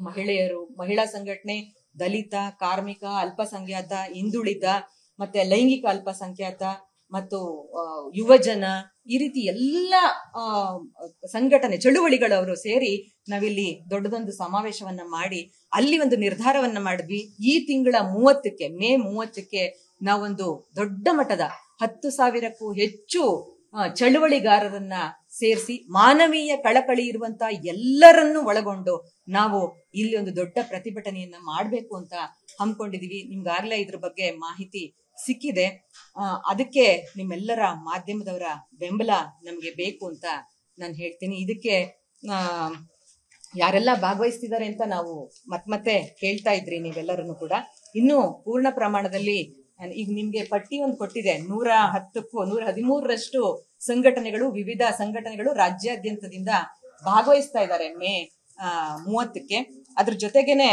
ಮಹಿಳೆಯರು, ಮಹಿಳಾ ಸಂಘಟನೆ, ದಲಿತ, ಕಾರ್ಮಿಕ, ಅಲ್ಪಸಂಖ್ಯಾತ, ಹಿಂದುಳಿದ, ಮತ್ತೆ ಲೈಂಗಿಕ ಅಲ್ಪಸಂಖ್ಯಾತ ಮತ್ತು ಯುವಜನ, ಈ ರೀತಿ ಎಲ್ಲ ಸಂಘಟನೆ ಚಳುವಳಿಗಳವರು ಸೇರಿ ನಾವಿಲ್ಲಿ ದೊಡ್ಡದೊಂದು ಸಮಾವೇಶವನ್ನ ಮಾಡಿ ಅಲ್ಲಿ ಒಂದು ನಿರ್ಧಾರವನ್ನ ಮಾಡಿದ್ವಿ. ಈ ತಿಂಗಳ 30ಕ್ಕೆ, ಮೇ 30ಕ್ಕೆ ನಾವೊಂದು ದೊಡ್ಡ ಮಟ್ಟದ 10,000ಕ್ಕೂ ಹೆಚ್ಚು ಚಳುವಳಿಗಾರರನ್ನ ಸೇರಿಸಿ ಮಾನವೀಯ ಕಳಕಳಿ ಇರುವಂತ ಎಲ್ಲರನ್ನೂ ಒಳಗೊಂಡು ನಾವು ಇಲ್ಲಿ ಒಂದು ದೊಡ್ಡ ಪ್ರತಿಭಟನೆಯನ್ನ ಮಾಡ್ಬೇಕು ಅಂತ ಹಮ್ಮಿಕೊಂಡಿದೀವಿ. ನಿಮ್ಗಾಗ್ಲೇ ಇದ್ರ ಬಗ್ಗೆ ಮಾಹಿತಿ ಸಿಕ್ಕಿದೆ. ಅದಕ್ಕೆ ನಿಮ್ಮೆಲ್ಲರ ಮಾಧ್ಯಮದವರ ಬೆಂಬಲ ನಮ್ಗೆ ಬೇಕು ಅಂತ ನಾನು ಹೇಳ್ತೀನಿ. ಇದಕ್ಕೆ ಯಾರೆಲ್ಲ ಭಾಗವಹಿಸ್ತಿದ್ದಾರೆ ಅಂತ ನಾವು ಮತ್ತೆ ಹೇಳ್ತಾ ಇದ್ರಿ ನೀವೆಲ್ಲರನ್ನು ಕೂಡ. ಇನ್ನು ಪೂರ್ಣ ಪ್ರಮಾಣದಲ್ಲಿ ಈಗ ನಿಮ್ಗೆ ಪಟ್ಟಿ ಒಂದು ಕೊಟ್ಟಿದೆ. 110ಕ್ಕೂ 113ರಷ್ಟು ಸಂಘಟನೆಗಳು, ವಿವಿಧ ಸಂಘಟನೆಗಳು ರಾಜ್ಯಾದ್ಯಂತದಿಂದ ಭಾಗವಹಿಸ್ತಾ ಇದ್ದಾರೆ ಮೇ 30ಕ್ಕೆ. ಅದ್ರ ಜೊತೆಗೇನೆ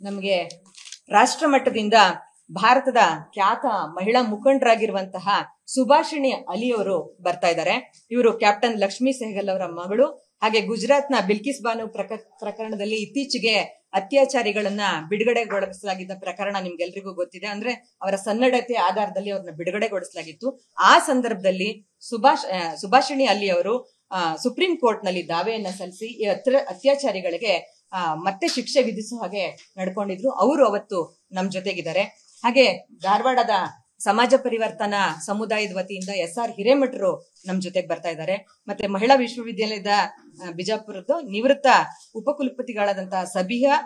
ನಮ್ಗೆ ರಾಷ್ಟ್ರ ಮಟ್ಟದಿಂದ ಭಾರತದ ಖ್ಯಾತ ಮಹಿಳಾ ಮುಖಂಡರಾಗಿರುವಂತಹ ಸುಭಾಷಿಣಿ ಅಲಿಯವರು ಬರ್ತಾ ಇದ್ದಾರೆ. ಇವರು ಕ್ಯಾಪ್ಟನ್ ಲಕ್ಷ್ಮೀ ಸೆಹಗಲ್ ಅವರ ಮಗಳು. ಹಾಗೆ ಗುಜರಾತ್ನ ಬಿಲ್ಕಿಸ್ ಬಾನು ಪ್ರಕರಣದಲ್ಲಿ ಇತ್ತೀಚೆಗೆ ಅತ್ಯಾಚಾರಿಗಳನ್ನ ಬಿಡುಗಡೆಗೊಳಿಸಲಾಗಿದ್ದ ಪ್ರಕರಣ ನಿಮ್ಗೆಲ್ರಿಗೂ ಗೊತ್ತಿದೆ. ಅಂದ್ರೆ ಅವರ ಸನ್ನಡತೆ ಆಧಾರದಲ್ಲಿ ಅವ್ರನ್ನ ಬಿಡುಗಡೆಗೊಳಿಸಲಾಗಿತ್ತು. ಆ ಸಂದರ್ಭದಲ್ಲಿ ಸುಭಾಷಿಣಿ ಅಲಿ ಅವರು ಸುಪ್ರೀಂ ಕೋರ್ಟ್ ನಲ್ಲಿ ದಾವೆಯನ್ನ ಸಲ್ಲಿಸಿ ಈ ಅತ್ಯಾಚಾರಿಗಳಿಗೆ ಮತ್ತೆ ಶಿಕ್ಷೆ ವಿಧಿಸುವ ಹಾಗೆ ನಡ್ಕೊಂಡಿದ್ರು. ಅವರು ಅವತ್ತು ನಮ್ ಜೊತೆಗಿದ್ದಾರೆ. ಹಾಗೆ ಧಾರವಾಡದ ಸಮಾಜ ಪರಿವರ್ತನಾ ಸಮುದಾಯದ ವತಿಯಿಂದ SR ಹಿರೇಮಠರು ನಮ್ ಜೊತೆಗೆ ಬರ್ತಾ ಇದ್ದಾರೆ. ಮತ್ತೆ ಮಹಿಳಾ ವಿಶ್ವವಿದ್ಯಾಲಯದ ಬಿಜಾಪುರದ ನಿವೃತ್ತ ಉಪಕುಲಪತಿಗಳಾದಂತಹ ಸಬಿಹಾ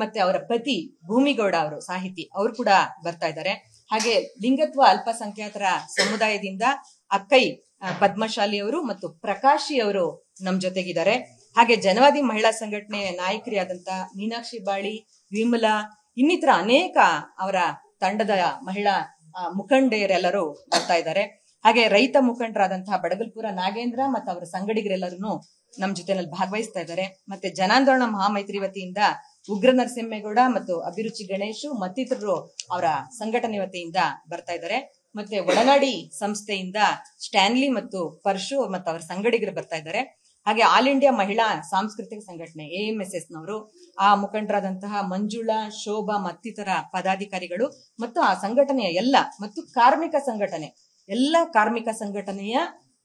ಮತ್ತೆ ಅವರ ಪತಿ ಭೂಮಿಗೌಡ ಅವರು ಸಾಹಿತಿ, ಅವರು ಕೂಡ ಬರ್ತಾ ಇದ್ದಾರೆ. ಹಾಗೆ ಲಿಂಗತ್ವ ಅಲ್ಪಸಂಖ್ಯಾತರ ಸಮುದಾಯದಿಂದ ಅಕ್ಕೈ ಪದ್ಮಶಾಲಿ ಅವರು ಮತ್ತು ಪ್ರಕಾಶಿ ಅವರು ನಮ್ ಜೊತೆಗಿದ್ದಾರೆ. ಹಾಗೆ ಜನವಾದಿ ಮಹಿಳಾ ಸಂಘಟನೆ ನಾಯಕರಿಯಾದಂತ ಮೀನಾಕ್ಷಿ ಬಾಳಿ, ವಿಮಲಾ, ಇನ್ನಿತರ ಅನೇಕ ಅವರ ತಂಡದ ಮಹಿಳಾ ಮುಖಂಡೆಯರೆಲ್ಲರೂ ಬರ್ತಾ ಇದ್ದಾರೆ. ಹಾಗೆ ರೈತ ಮುಖಂಡರಾದಂತಹ ಬಡಗಲ್ಪುರ ನಾಗೇಂದ್ರ ಮತ್ತು ಅವರ ಸಂಗಡಿಗರೆಲ್ಲರೂ ನಮ್ ಜೊತೆನಲ್ಲಿ ಭಾಗವಹಿಸ್ತಾ ಇದ್ದಾರೆ. ಮತ್ತೆ ಜನಾಂದೋಲನ ಮಹಾಮೈತ್ರಿ ವತಿಯಿಂದ ಉಗ್ರ ನರಸಿಂಹೇಗೌಡ ಮತ್ತು ಅಭಿರುಚಿ ಗಣೇಶ್ ಮತ್ತಿತರರು ಅವರ ಸಂಘಟನೆ ವತಿಯಿಂದ ಬರ್ತಾ ಇದ್ದಾರೆ. ಮತ್ತೆ ಒಡನಾಡಿ ಸಂಸ್ಥೆಯಿಂದ ಸ್ಟ್ಯಾನ್ಲಿ ಮತ್ತು ಪರ್ಶು ಮತ್ತು ಅವರ ಸಂಗಡಿಗರು ಬರ್ತಾ ಇದ್ದಾರೆ. ಹಾಗೆ ಆಲ್ ಇಂಡಿಯಾ ಮಹಿಳಾ ಸಾಂಸ್ಕೃತಿಕ ಸಂಘಟನೆ AMSS ನವರು, ಆ ಮುಖಂಡರಾದಂತಹ ಮಂಜುಳಾ, ಶೋಭಾ ಮತ್ತಿತರ ಪದಾಧಿಕಾರಿಗಳು ಮತ್ತು ಆ ಸಂಘಟನೆಯ ಮತ್ತು ಕಾರ್ಮಿಕ ಸಂಘಟನೆ ಎಲ್ಲ ಕಾರ್ಮಿಕ ಸಂಘಟನೆಯ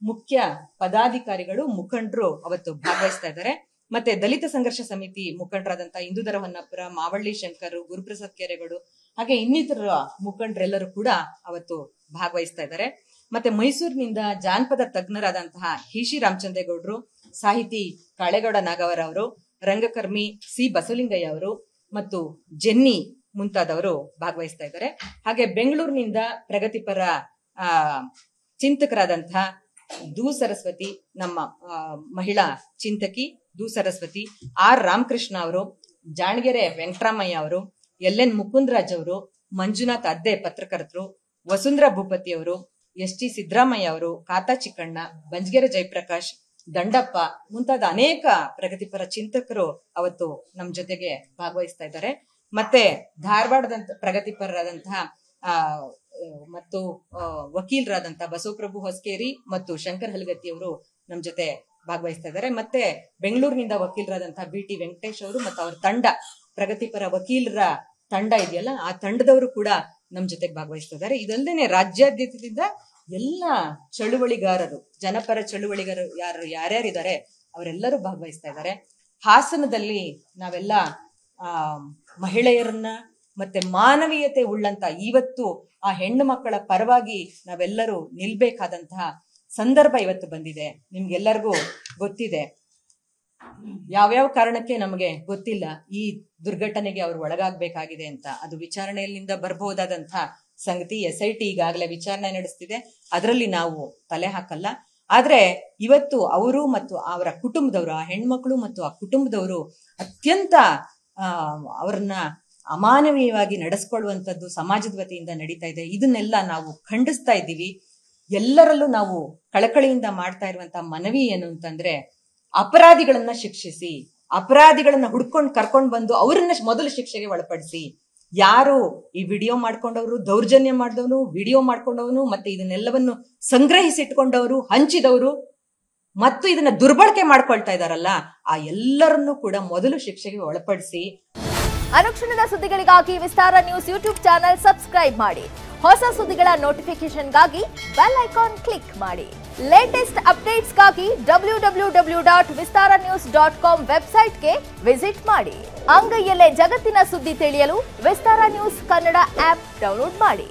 ಮುಖ್ಯ ಪದಾಧಿಕಾರಿಗಳು, ಮುಖಂಡರು ಅವತ್ತು ಭಾಗವಹಿಸ್ತಾ ಇದ್ದಾರೆ. ಮತ್ತೆ ದಲಿತ ಸಂಘರ್ಷ ಸಮಿತಿ ಮುಖಂಡರಾದಂತಹ ಇಂದುಧರ ಹೊನ್ನಪುರ, ಮಾವಳ್ಳಿ ಶಂಕರ್, ಗುರುಪ್ರಸಾದ್ ಕೆರೆಗೌಡು ಹಾಗೆ ಇನ್ನಿತರ ಮುಖಂಡರೆಲ್ಲರೂ ಕೂಡ ಅವತ್ತು ಭಾಗವಹಿಸ್ತಾ ಇದ್ದಾರೆ. ಮತ್ತೆ ಮೈಸೂರಿನಿಂದ ಜಾನಪದ ತಜ್ಞರಾದಂತಹ ಹಿಶಿ ರಾಮಚಂದ್ರೇಗೌಡರು, ಸಾಹಿತಿ ಕಾಳೇಗೌಡ ನಾಗವರ ಅವರು, ರಂಗಕರ್ಮಿ C ಬಸವಲಿಂಗಯ್ಯ ಅವರು ಮತ್ತು ಜೆನ್ನಿ ಮುಂತಾದವರು ಭಾಗವಹಿಸ್ತಾ ಇದ್ದಾರೆ. ಹಾಗೆ ಬೆಂಗಳೂರಿನಿಂದ ಪ್ರಗತಿಪರ ಚಿಂತಕರಾದಂತಹ ದೂ ಸರಸ್ವತಿ, ನಮ್ಮ ಮಹಿಳಾ ಚಿಂತಕಿ ದೂ ಸರಸ್ವತಿ, R ರಾಮಕೃಷ್ಣ ಅವರು, ಜಾಣಗೆರೆ ವೆಂಕಟರಾಮಯ್ಯ ಅವರು, LN ಮುಕುಂದರಾಜ್ ಅವರು, ಮಂಜುನಾಥ್ ಅದ್ದೆ ಪತ್ರಕರ್ತರು, ವಸುಂಧರಾ ಭೂಪತಿ ಅವರು, ST ಸಿದ್ದರಾಮಯ್ಯ ಅವರು, ಕಾತಾ ಚಿಕ್ಕಣ್ಣ, ಬಂಜಗೆರೆ ಜಯಪ್ರಕಾಶ್, ದಂಡಪ್ಪ ಮುಂತಾದ ಅನೇಕ ಪ್ರಗತಿಪರ ಚಿಂತಕರು ಅವತ್ತು ನಮ್ ಜೊತೆಗೆ ಭಾಗವಹಿಸ್ತಾ ಇದ್ದಾರೆ. ಮತ್ತೆ ಧಾರವಾಡದಂತ ಪ್ರಗತಿಪರರಾದಂತಹ ಮತ್ತು ವಕೀಲರಾದಂತಹ ಬಸವಪ್ರಭು ಹೊಸಕೇರಿ ಮತ್ತು ಶಂಕರ್ ಹಲಗತ್ತಿ ಅವರು ನಮ್ ಜೊತೆ ಭಾಗವಹಿಸ್ತಾ ಇದ್ದಾರೆ. ಮತ್ತೆ ಬೆಂಗಳೂರಿನಿಂದ ವಕೀಲರಾದಂತಹ BT ವೆಂಕಟೇಶ್ ಅವರು ಮತ್ತು ಅವರ ತಂಡ, ಪ್ರಗತಿಪರ ವಕೀಲರ ತಂಡ ಇದೆಯಲ್ಲ, ಆ ತಂಡದವರು ಕೂಡ ನಮ್ ಜೊತೆಗೆ ಭಾಗವಹಿಸ್ತಾ ಇದ್ದಾರೆ. ಇದಲ್ಲದೆ ರಾಜ್ಯಾದ್ಯಂತದಿಂದ ಎಲ್ಲ ಚಳುವಳಿಗಾರರು, ಜನಪರ ಚಳುವಳಿಗಾರರು ಯಾರ್ಯಾರಿದ್ದಾರೆ ಅವರೆಲ್ಲರೂ ಭಾಗವಹಿಸ್ತಾ ಇದ್ದಾರೆ. ಹಾಸನದಲ್ಲಿ ನಾವೆಲ್ಲ ಮಹಿಳೆಯರನ್ನ ಮತ್ತೆ ಮಾನವೀಯತೆ ಉಳ್ಳಂತ, ಇವತ್ತು ಆ ಹೆಣ್ಣು ಮಕ್ಕಳ ಪರವಾಗಿ ನಾವೆಲ್ಲರೂ ನಿಲ್ಬೇಕಾದಂತಹ ಸಂದರ್ಭ ಇವತ್ತು ಬಂದಿದೆ. ನಿಮ್ಗೆಲ್ಲರಿಗೂ ಗೊತ್ತಿದೆ. ಯಾವ್ಯಾವ ಕಾರಣಕ್ಕೆ ನಮಗೆ ಗೊತ್ತಿಲ್ಲ ಈ ದುರ್ಘಟನೆಗೆ ಅವರು ಒಳಗಾಗಬೇಕಾಗಿದೆ ಅಂತ. ಅದು ವಿಚಾರಣೆಯಿಂದ ಬರಬಹುದಾದಂತಹ ಸಂಗತಿ. SIT ಈಗಾಗಲೇ ವಿಚಾರಣೆ ನಡೆಸ್ತಿದೆ, ಅದರಲ್ಲಿ ನಾವು ತಲೆ ಹಾಕಲ್ಲ. ಆದ್ರೆ ಇವತ್ತು ಅವರು ಮತ್ತು ಅವರ ಕುಟುಂಬದವರು, ಆ ಹೆಣ್ಮಕ್ಳು ಮತ್ತು ಆ ಕುಟುಂಬದವರು ಅತ್ಯಂತ ಅವರನ್ನ ಅಮಾನವೀಯವಾಗಿ ನಡೆಸ್ಕೊಳ್ಳುವಂಥದ್ದು ಸಮಾಜದ ವತಿಯಿಂದ ನಡೀತಾ ಇದೆ. ಇದನ್ನೆಲ್ಲ ನಾವು ಖಂಡಿಸ್ತಾ ಇದ್ದೀವಿ. ಎಲ್ಲರಲ್ಲೂ ನಾವು ಕಳಕಳಿಯಿಂದ ಮಾಡ್ತಾ ಇರುವಂತಹ ಮನವಿ ಏನು ಅಂತಂದ್ರೆ, ಅಪರಾಧಿಗಳನ್ನ ಶಿಕ್ಷಿಸಿ, ಅಪರಾಧಿಗಳನ್ನ ಹುಡ್ಕೊಂಡು ಕರ್ಕೊಂಡು ಬಂದು ಅವರನ್ನ ಮೊದಲು ಶಿಕ್ಷೆಗೆ ಒಳಪಡಿಸಿ. ಯಾರು ಈ ವಿಡಿಯೋ ಮಾಡ್ಕೊಂಡವರು, ದೌರ್ಜನ್ಯ ಮಾಡಿದವನು, ವಿಡಿಯೋ ಮಾಡ್ಕೊಂಡವನು, ಮತ್ತೆ ಇದನ್ನೆಲ್ಲವನ್ನು ಸಂಗ್ರಹಿಸಿಟ್ಕೊಂಡವರು, ಹಂಚಿದವರು ಮತ್ತು ಇದನ್ನ ದುರ್ಬಳಕೆ ಮಾಡ್ಕೊಳ್ತಾ ಇದಾರಲ್ಲ, ಆ ಎಲ್ಲರನ್ನೂ ಕೂಡ ಮೊದಲು ಶಿಕ್ಷೆಗೆ ಒಳಪಡಿಸಿ. ಅನುಕ್ಷಣದ ಸುದ್ದಿಗಳಿಗಾಗಿ ವಿಸ್ತಾರ ನ್ಯೂಸ್ ಯೂಟ್ಯೂಬ್ ಚಾನೆಲ್ ಸಬ್ಸ್ಕ್ರೈಬ್ ಮಾಡಿ. ಹೊಸ ಸುದ್ದಿಗಳ ನೋಟಿಫಿಕೇಶನ್ಗಾಗಿ ಬೆಲ್ ಐಕಾನ್ ಕ್ಲಿಕ್ ಮಾಡಿ. ಲೇಟೆಸ್ಟ್ ಅಪ್ಡೇಟ್ಸ್ಗಾಗಿ www.vistaranews.com ವೆಬ್ಸೈಟ್ಗೆ ವಿಸಿಟ್ ಮಾಡಿ. ಅಂಗೈಯಲ್ಲೇ ಜಗತ್ತಿನ ಸುದ್ದಿ ತಿಳಿಯಲು ವಿಸ್ತಾರ ನ್ಯೂಸ್ ಕನ್ನಡ ಆಪ್ ಡೌನ್ಲೋಡ್ ಮಾಡಿ.